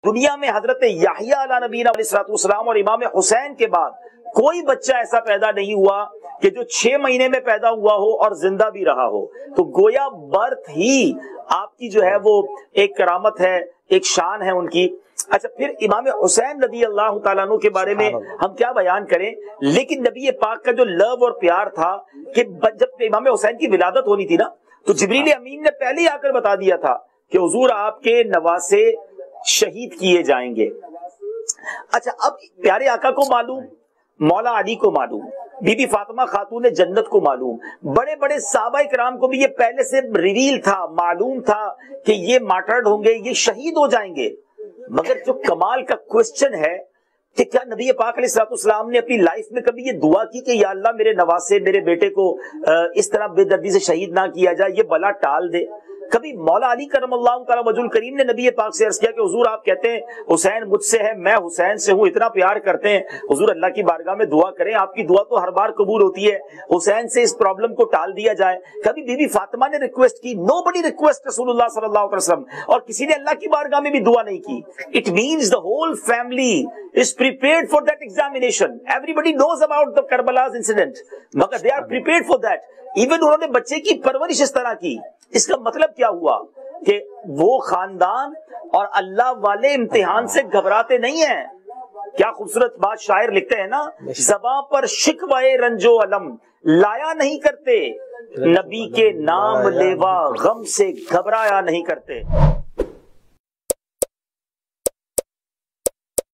دنیا میں حضرت یحییٰ علیہ نبینا علیہ الصلوۃ والسلام اور امام حسین کے بعد کوئی بچہ ایسا پیدا نہیں ہوا کہ جو 6 مہینے میں پیدا ہوا ہو اور زندہ بھی رہا ہو. تو گویا برتھ ہی آپ کی جو ہے وہ ایک کرامت ہے، ایک شان ہے ان کی. اچھا، پھر امام حسین رضی اللہ تعالیٰ عنہ کے بارے میں ہم کیا بیان کریں، لیکن نبی پاک کا جو لو اور پیار تھا کہ جب امام حسین کی ولادت ہونی تھی نا تو جبریل امین نے پہلے ہی آ کر بتا دیا تھا کہ حضور آپ کے نواسے شہید کیے جائیں گے. اچھا، اب پیارے آقا کو معلوم، مولا علی کو معلوم، بی بی فاطمہ خاتون جنت کو معلوم، بڑے بڑے صحابہ کرام کو بھی یہ پہلے سے ریویل تھا، معلوم تھا کہ یہ مارٹرڈ ہوں گے، یہ شہید ہو جائیں گے. مگر جو کمال کا کوسچن ہے کہ کیا نبی پاک علیہ السلام نے اپنی لائف میں کبھی یہ دعا کی کہ یا اللہ میرے نواسے، میرے بیٹے کو اس طرح بے دردی سے شہید نہ کیا جائے، یہ بلا ٹال دے؟ کبھی مولا علی کرم اللہ تعالی وجہ الکریم نے نبی پاک سے عرض کیا کہ حضور آپ کہتے ہیں حسین مجھ سے ہے، میں حسین سے ہوں، اتنا پیار کرتے ہیں، حضور اللہ کی بارگاہ میں دعا کریں، آپ کی دعا تو ہر بار قبول ہوتی ہے، حسین سے اس پرابلم کو ٹال دیا جائے؟ کبھی بی بی فاطمہ نے ریکویسٹ کی؟ نو بڈی ریکویسٹ رسول اللہ صلی اللہ علیہ وسلم، اور کسی نے اللہ کی بارگاہ میں بھی دعا نہیں کی. It means the whole family is prepared for that examination. Everybody knows about the Karbala's incident, مگر they are prepared for that. Even انہوں نے بچے کی پرورش اس طرح کی. اس کا مطلب کیا ہوا کہ وہ خاندان اور اللہ والے امتحان سے گھبراتے نہیں ہیں. کیا خوبصورت بات شاعر لکھتے ہیں نا، زباں پر شکوائے رنج و علم لایا نہیں کرتے، نبی کے نام لیوا غم سے گھبرایا نہیں کرتے.